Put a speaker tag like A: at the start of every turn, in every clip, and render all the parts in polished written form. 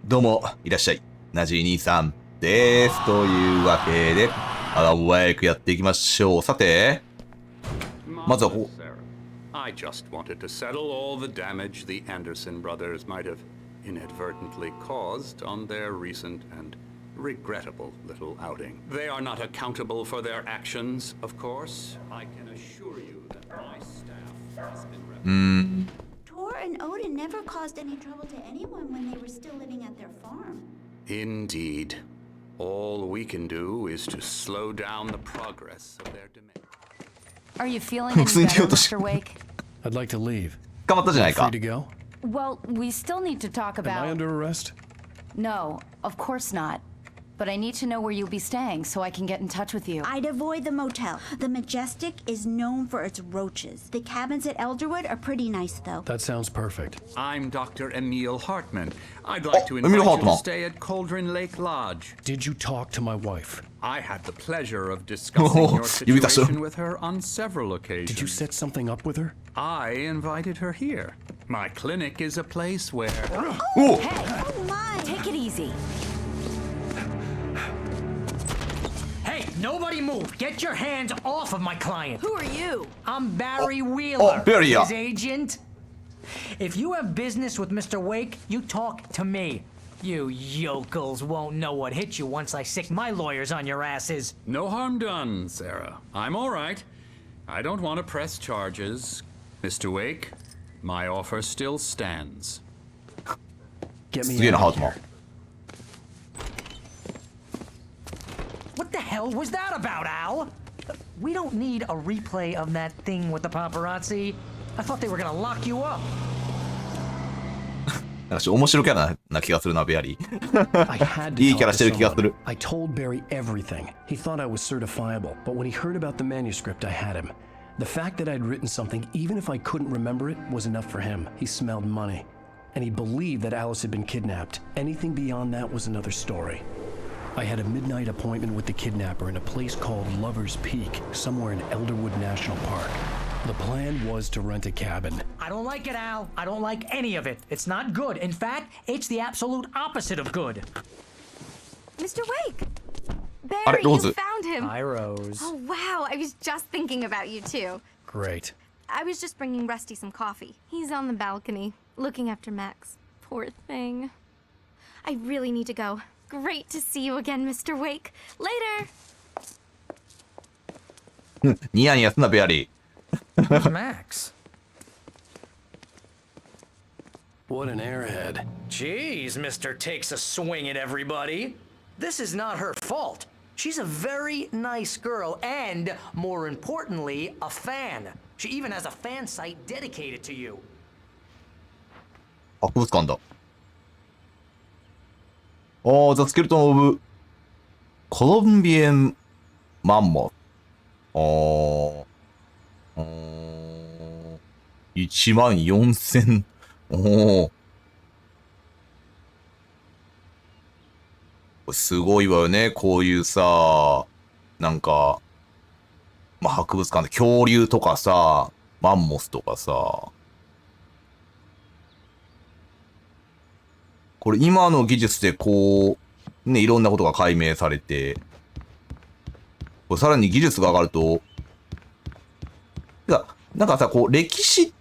A: どうも、いらっしゃい。ナジー兄さんです。というわけで、アランウェイクやっていきましょう。さて、まずはここ。
B: I just wanted to settle all the damage the Anderson brothers might have inadvertently caused on their recent and regrettable little outing. They are not accountable for their actions, of course. I can assure you that my staff has been
C: Tor and Odin never caused any trouble to anyone when they were still living at their farm.
B: Indeed. All we can do is to slow down the progress of their demand.
D: Are you feeling any better, Mr. Wake?
E: I'd like to leave.
A: 捕まったじゃないか。
E: Free to go?
D: Well, we still need to talk
E: Am I
D: about...
E: under arrest?
D: No, of course not. But I need to know where you'll be staying so I can get in touch with you.
C: I'd avoid the motel. The Majestic is known for its roaches. The cabins at Elderwood are pretty nice, though.
E: That sounds perfect.
B: I'm Dr. Emil Hartman. I'd like to
A: Emil
B: invite you
A: Hartman.
B: to stay at Cauldron Lake Lodge.
E: Did you talk to my wife?
B: I had the pleasure of discussing your
A: you that's
B: situation with her on several occasions.
E: Did you set something up with her?
B: I invited her here. My clinic is a place where...
A: Oh!
D: Hey,
C: Oh, my!
D: take it easy.
F: Hey, nobody move! Get your hands off of my client!
D: Who are you?
F: I'm Barry Wheeler,
A: Barry, yeah.
F: his agent. If you have business with Mr. Wake, you talk to me. You yokels won't know what hit you once I sick my lawyers on your asses.
B: No harm done, Sarah. I'm all right. I don't want to press charges. Mr. Wake, my offer still stands.
E: Get me
A: すげえな、ハー
E: out
A: トマン。
F: What the hell was that about, Al? We don't need a replay of that thing with the paparazzi. I thought they were gonna lock you up.
A: なんか面白キャラな気がするな、ベアリー。
E: I had to
A: いいキャ
E: talk
A: ラ
E: to
A: してる気がす
E: someone.
A: る。
E: I told Barry everything. He thought I was certifiable, but when he heard about the manuscript, I had him. The fact that I'd written something, even if I couldn't remember it, was enough for him. He smelled money. And he believed that Alice had been kidnapped. Anything beyond that was another story. I had a midnight appointment with the kidnapper in a place called Lover's Peak, somewhere in Elderwood National Park. The plan was to rent a cabin.
F: I don't like it, Al. I don't like any of it. It's not good. In fact, it's the absolute opposite of good.
G: Mr. Wake!
A: あれ、
G: Barry,
A: ロー
G: you
A: ズ。
G: found him!
F: Hi, Rose.
G: Oh, wow, I was just thinking about you, too.
E: Great.
G: I was just bringing Rusty some coffee. He's on the balcony, looking after Max. Poor thing. I really need to go. Great to see you again, Mr. Wake. Later!
A: ニヤニヤすんな、ベアリー。
F: Who's Max?
E: What an airhead.
F: Jeez, Mr. Takes a swing at everybody. This is not her fault. She's a very nice girl and, more importantly, a fan. She even has a fan site dedicated to you.
A: 博物館だ。おー、ザ・スケルトン・オブ・コロンビエン・マンモス。14000。おー。すごいわよね、こういうさ、なんか、まあ、博物館で恐竜とかさ、マンモスとかさ。これ今の技術でこう、ね、いろんなことが解明されて、これさらに技術が上がると、いや、なんかさ、こう、歴史、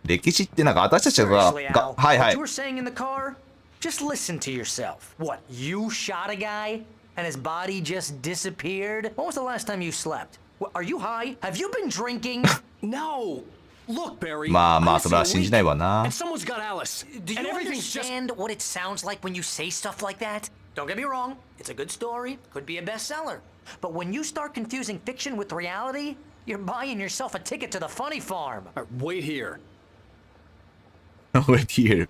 A: 歴史ってなんか私たちが、
F: Seriously, Al,
A: はいは
F: what
A: い
F: you。were saying in the car? Just listen to yourself. What, you shot a guy and his body just disappeared? When was the last time you slept? Are you high? Have you been drinking?
E: No! Look, Barry.
A: まあまあ、
E: I'm
A: それは
E: so
A: 信じないわ
E: weak.
A: な
E: And。someone's got Alice.
F: Do you
E: and everything's just...
F: understand what it sounds like when you say stuff like that? Don't get me wrong, it's a good story, could be a bestseller. But when you start confusing fiction with reality, you're buying yourself a ticket to the funny farm.
E: All right, wait here.
A: Wait here.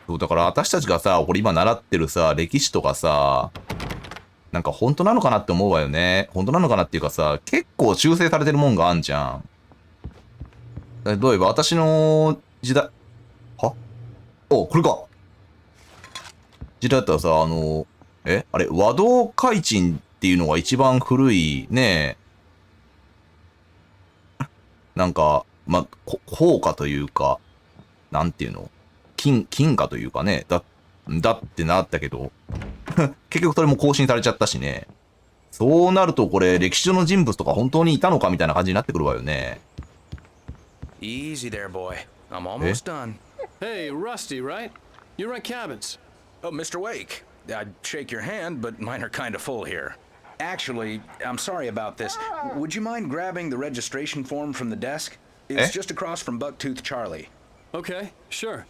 A: そうだから私たちがさ、これ今習ってるさ、歴史とかさ、なんか本当なのかなって思うわよね。本当なのかなっていうかさ、結構修正されてるもんがあんじゃん。例えば私の時代、はお、これか。時代だったらさ、あれ、和道開鎮っていうのが一番古いね、なんか、効果というか、なんていうの金貨というかね、だってなったけど、結局それも更新されちゃったしね。そうなるとこれ、歴史上の人物とか本当にいたのかみたいな感じになってくるわよね。
H: Easy there, boy. I'm almost done.
E: Hey, Rusty, right? You rent cabins.
H: Oh, Mr. Wake. I'd shake your hand, but mine are kind of full here. Actually, I'm sorry about this. Would you mind grabbing the registration form from the desk? It's just across from Bucktooth Charlie.
E: Okay, sure.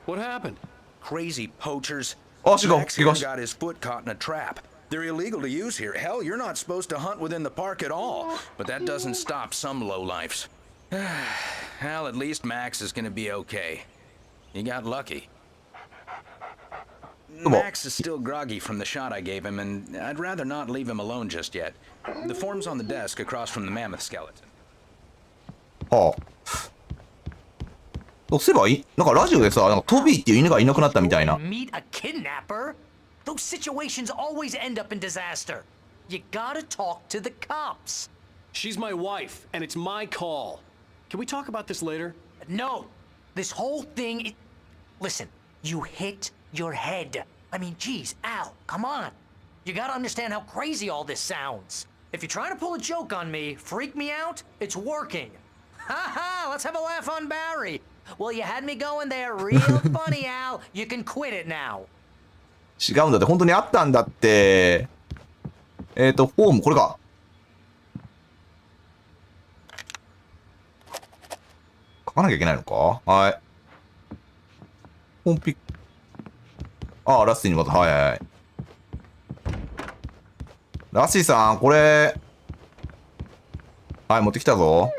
E: What happened?
H: Crazy poachers.
A: Oh, she
H: Max here
A: goes.
H: got his foot caught in a trap. They're illegal to use here. Hell, you're not supposed to hunt within the park at all. But that doesn't stop some lowlifes. Well, at least Max is gonna be okay. He got lucky. Max is still groggy from the shot I gave him, and I'd rather not leave him alone just yet. The form's on the desk across from the mammoth skeleton.
A: はあ。そうすればいいなんかラジオでさ、なんかトビーっていう犬がいなくなったみたいな。
F: Meet a kidnapper? Those situations always end up in disaster. You gotta talk to the cops.
E: She's my wife, and it's my call. Can we talk about this later?
F: No, this whole thing. Listen, you hit your head. I mean, geez, Al, come on. You gotta understand how crazy all this sounds. If you're trying to pull a joke on me, freak me out, it's working. Ha ha, let's have a laugh on Barry. Well, you had me going there real funny, Al. You can quit it now.
A: 違うんだって、本当にあったんだって。フォーム、これか。書かなきゃいけないのかはい。ホームピック。ああ、ラッシーにまた、はいはい。ラッシーさん、これ。はい、持ってきたぞ。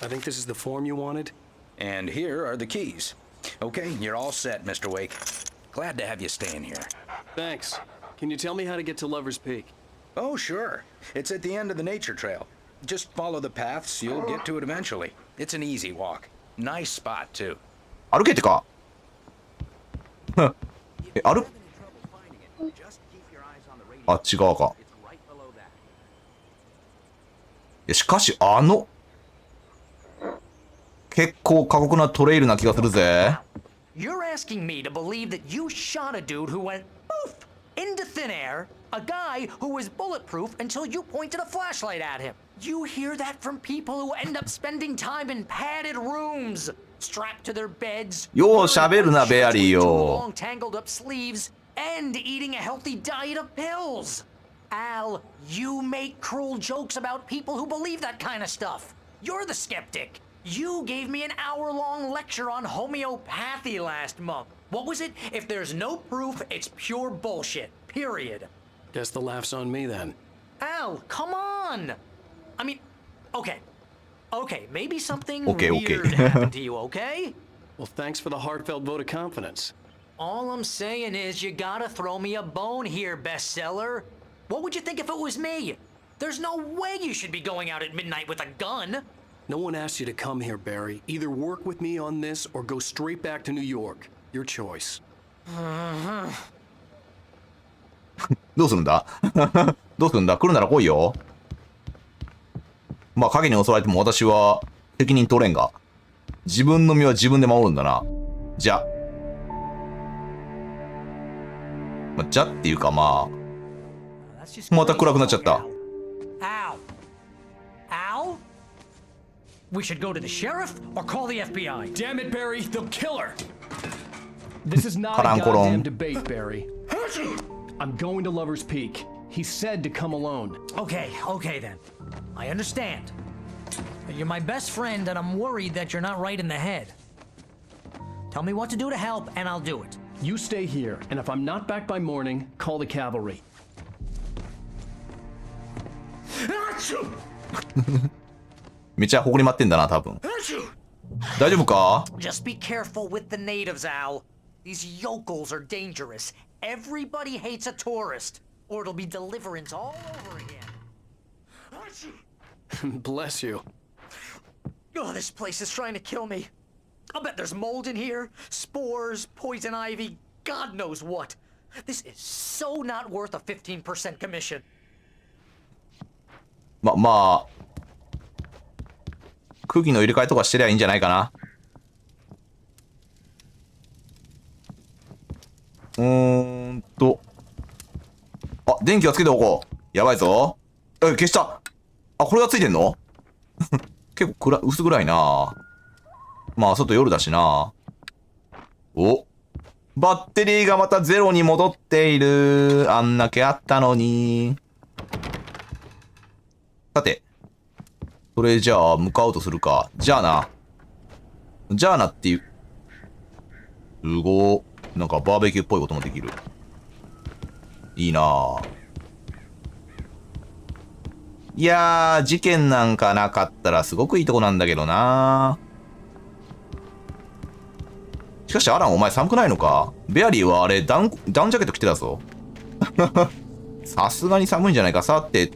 E: I think this is the form you wanted.
H: And here are the keys. Okay, you're all set, Mr. Wake. Glad to have you staying here.
E: Thanks. Can you tell me how to get to Lover's Peak?
H: Oh, sure. It's at the end of the nature trail. Just follow the paths, you'll get to it eventually. It's an easy walk. Nice spot, too.
A: 歩けってか歩あ、違うか。しかし、結構過酷なトレイルな気がするぜ。
F: You're asking me to believe that you shot a dude who went poof into thin air, a guy who was bulletproof until you pointed a flashlight at him. You hear that from people who end up spending time in padded rooms, strapped to their beds,
A: よう喋るな、ベアリーよ。
F: long tangled up sleeves, and eating a healthy diet of pills. Al, you make cruel jokes about people who believe that kind of stuff. You're the skeptic. You gave me an hour-long lecture on homeopathy last month. What was it? If there's no proof, it's pure bullshit. Period.
E: Guess the laugh's on me then.
F: Al, come on! I mean, okay. Okay, maybe something
A: Okay.
F: weird happened to you, okay?
E: Well, thanks for the heartfelt vote of confidence.
F: All I'm saying is you gotta throw me a bone here, bestseller. What would you think if it was me? There's no way you should be going out at midnight with a gun.
E: No one asked you to come here, Barry. Either work with me on this or go straight back to New York. Your choice.
A: どうするんだどうするんだ来るなら来いよ。まあ、影に襲われても私は責任取れんが。自分の身は自分で守るんだな。じゃ。まあ、じゃっていうかまあ、また暗くなっちゃった。
F: Al. Al? We should go to the sheriff or call the FBI.
E: Damn it, Barry, they'll kill her! This is not a
A: Karan
E: goddamn
A: Koron.
E: debate, Barry. I'm going to Lover's Peak. He said to come alone.
F: Okay then. I understand. You're my best friend and I'm worried that you're not right in the head. Tell me what to do to help and I'll do it.
E: You stay here, and if I'm not back by morning, call the cavalry.
A: めっちゃ誇りまってんだな、多分。大丈夫か
F: Just be careful with the natives, Al. These yokels are dangerous. Everybody hates a tourist, or it'll be deliverance all over again.
E: Bless you.
F: Oh, this place is trying to kill me. I'll bet there's mold in here, spores, poison ivy, God knows what. This is so not worth a 15% commission.
A: まあ、空気の入れ替えとかしてりゃいいんじゃないかな。あ、電気はつけておこう。やばいぞ。消した。あ、これがついてんの結構薄暗いな。まあ、外夜だしな。お、バッテリーがまたゼロに戻っている。あんだけあったのに。さて。それじゃあ、向かうとするか。じゃあな。じゃあなっていう。すごー。なんかバーベキューっぽいこともできる。いいなぁ。いやー、事件なんかなかったらすごくいいとこなんだけどな。しかしアラン、お前寒くないのか？ベアリーはあれダウンジャケット着てたぞ。さすがに寒いんじゃないか。さて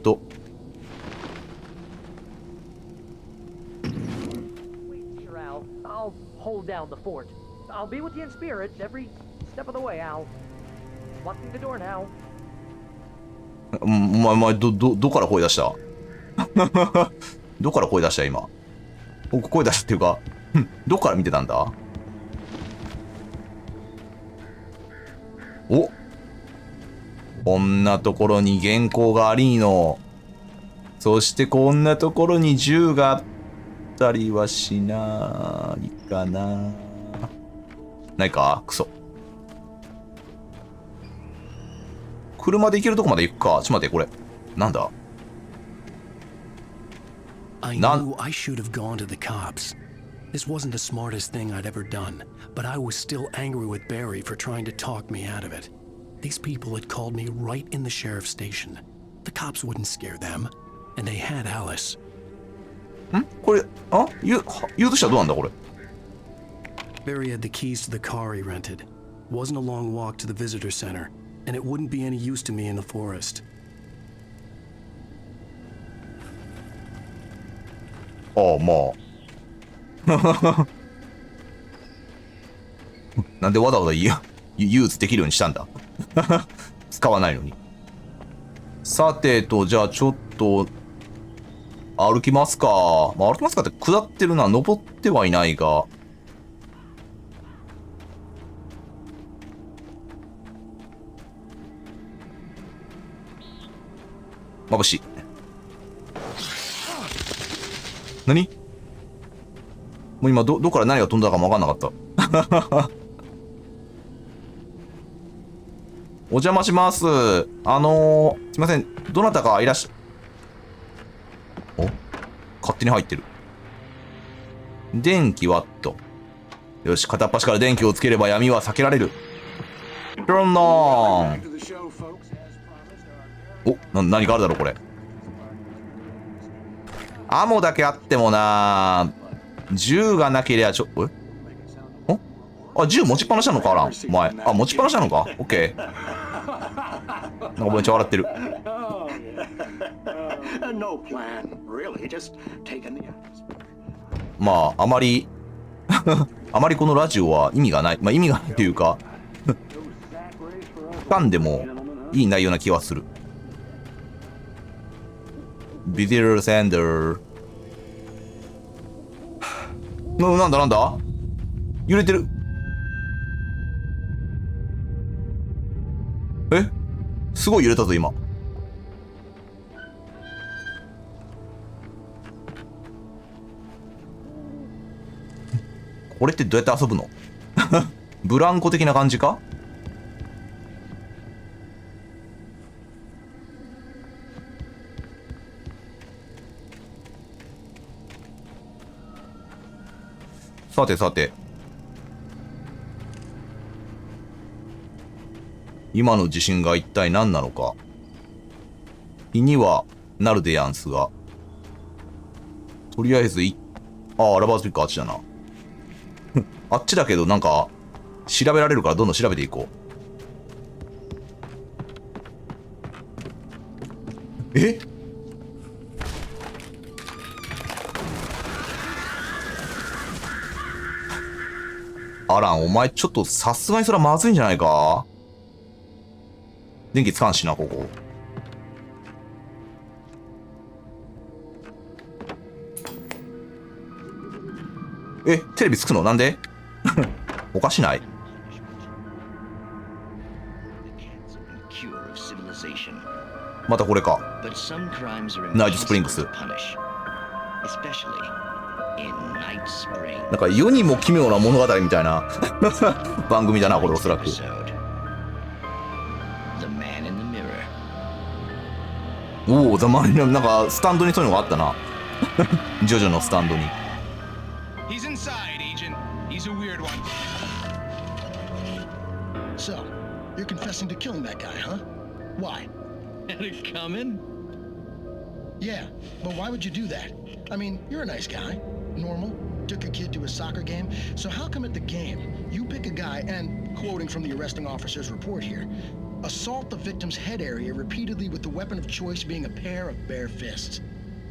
A: お前、どから声出したどから声出した今。声出したっていうか、どっから見てたんだ？お、こんなところに原稿がありの。そしてこんなところに銃があったりはしないかな。ないか？クソ。車で行けるとこまで行くか。ちょっと待って、これ。なんだ？
E: I knew I should have gone to the cops. This wasn't the smartest thing I'd ever done, but I was still angry with Barry for trying to talk me out of it. These people had called me right in the sheriff's station. The cops wouldn't scare them, and they had Alice.
A: これ、言うとしたらどうなんだこれ。
E: Barry had the keys to the car he rented. Wasn't a long walk to the visitor center, and it wouldn't be any use to me in the forest.
A: ああ、まあ。なんでわざわざユーズできるようにしたんだ。使わないのに。さてと、じゃあちょっと、歩きますか。まあ、歩きますかって下ってるな。登ってはいないが。眩しい。何？もう今どっから何が飛んだかもわかんなかった。お邪魔します。すいません。どなたかいらっしゃ、お？勝手に入ってる。電気はと。よし、片っ端から電気をつければ闇は避けられる。Turn on。お、何かあるだろう、これ。アモだけあってもな、銃がなければあ、銃持ちっぱなしなのか、アラン。お前。あ、持ちっぱなしなのか？オッケー。なんかめっちゃ笑ってる。まあ、あまりこのラジオは意味がない。まあ意味がないというか、ファンでもいい内容な気はする。ビデルセンダー。なんだ揺れてる。すごい揺れたぞ、今。これってどうやって遊ぶの？ブランコ的な感じか？さてさて。今の地震が一体何なのか。日にはなるでやんすが。とりあえずラバースピックあっちだな。あっちだけどなんか、調べられるからどんどん調べていこう。アラン、お前ちょっとさすがにそれはまずいんじゃないか？電気つかんしな、ここ。え、テレビつくのなんでおかしない？またこれか。ナイトスプリングス。なんか世にも奇妙な物語みたいな番組だな、これおそらく。おお、ザマリナ、なんかスタンドにそういうのがあったな。ジョジョのスタンドに。
I: So, you're confessing to killing that guy, huh? Why?
J: Had it coming?
I: Yeah, but why would you do that? I mean, you're a nice guy. Normal. Took your kid to a soccer game. So how come at the game, you pick a guy and, quoting from the arresting officer's report here, assault the victim's head area repeatedly with the weapon of choice being a pair of bare fists?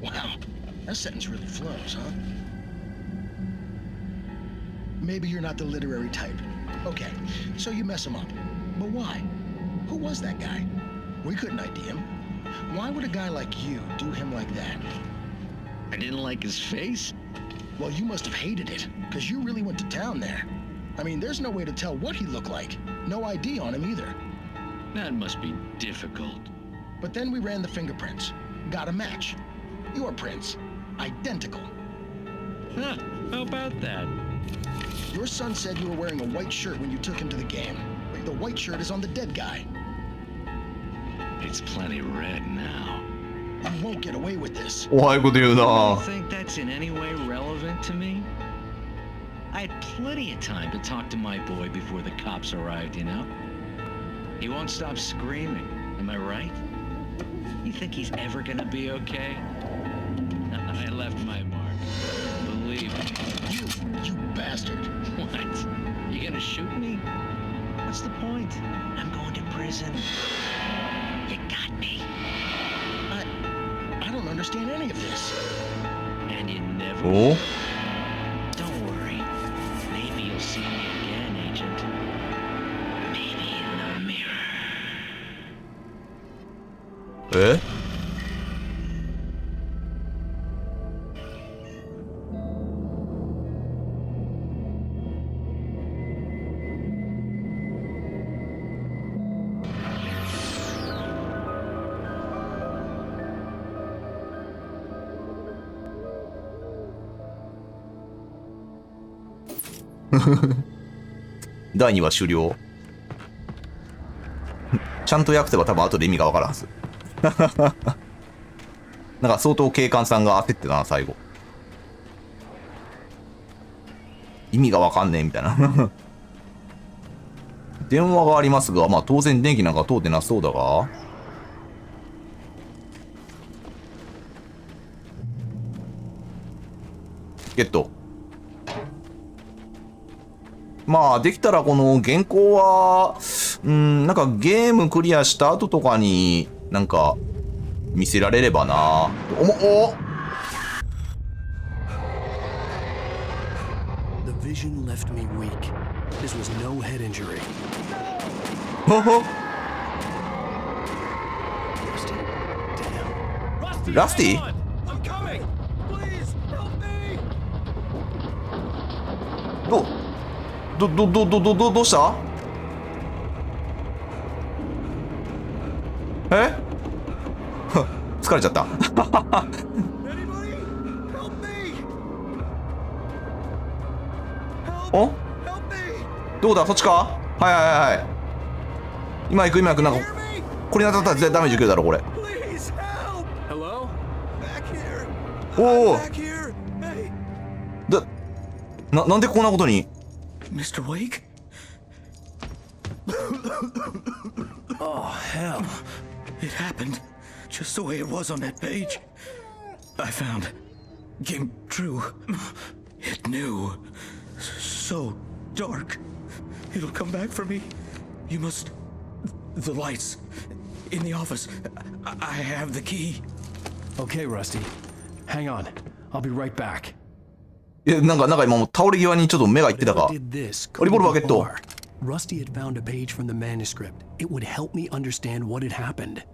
I: Wow, that sentence really flows, huh? Maybe you're not the literary type. Okay, so you mess him up. But why? Who was that guy? We couldn't ID him. Why would a guy like you do him like that?
J: I didn't like his face.
I: Well, you must have hated it, because you really went to town there. I mean, there's no way to tell what he looked like. No ID on him either.
J: That must be difficult.
I: But then we ran the fingerprints. Got a match. Your prints. Identical.
J: Huh, how about that?
I: Your son said you were wearing a white shirt when you took him to the game. But the white shirt is on the dead guy.
J: It's plenty red now.
I: You won't get away with this.
A: おいこと言う
J: You
A: な。
J: think that's in any way relevant to me? I had plenty of time to talk to my boy before the cops arrived, you know? He won't stop screaming, am I right? You think he's ever gonna be okay? I left my mark. Believe me.
I: You bastard.
J: What? You gonna shoot me? What's the point? I'm going to prison. You got me.
I: I don't understand any of this.
J: And you never
A: お
J: Don't worry. Maybe you'll see me again, Agent. Maybe in the mirror.
A: え第2話終了。ちゃんと訳せば多分後で意味がわかるはず。なんか相当警官さんが焦ってたな、最後。意味がわかんねえみたいな。電話がありますが、まあ当然電気なんか通ってなそうだが。ゲット。まあできたらこの原稿はなんかゲームクリアした後とかになんか見せられればな。お
E: The vision left me weak. This was no head injury.
A: ラスティどうしたえ疲れちゃったおどうだそっちかはいはいはいはい今行くなんかこれに当たったら絶対ダメージ受けるだろこれおおなんでこんなことに
I: Mr. Wake?
E: Oh, hell.
I: It happened just the way it was on that page. I found. Came true. It knew. So dark. It'll come back for me. You must. The lights. In the office. I have the key.
E: Okay, Rusty. Hang on. I'll be right back.
A: なんか今もう倒れ際にちょっと目がいってたか。リボルバーゲット。
E: Rusty had found a page from the manuscript. It would help me understand what had happened.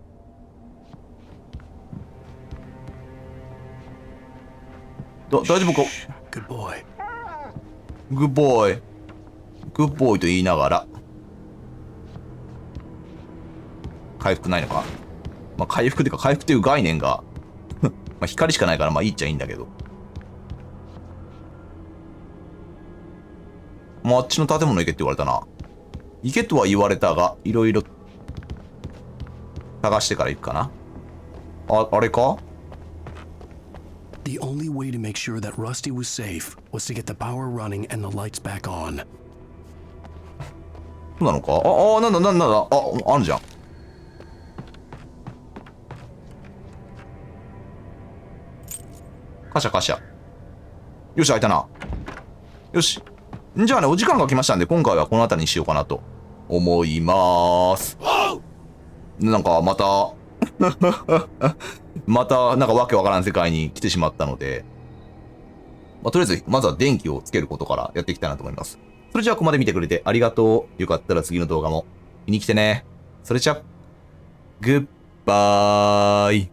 A: 大丈夫か
E: Good boy.
A: グッボーイ。グッボーイと言いながら。回復ないのか。まあ、回復っていうか、回復っていう概念が、まあ、光しかないから、まあいいっちゃいいんだけど。まあ、あっちの建物行けって言われたな。行けとは言われたが、いろいろ探してから行くかな。あれか？
E: The only way to make sure that Rusty was safe was to get the power running and the lights back on.
A: そうなのか？なんだ。あるじゃん。カシャ。よし、開いたな。よし。じゃあね、お時間が来ましたんで、今回はこの辺りにしようかなと思います。なんか、また、なんかわけわからん世界に来てしまったので、まあ、とりあえず、まずは電気をつけることからやっていきたいなと思います。それじゃあ、ここまで見てくれてありがとう。よかったら次の動画も見に来てね。それじゃ、グッバーイ。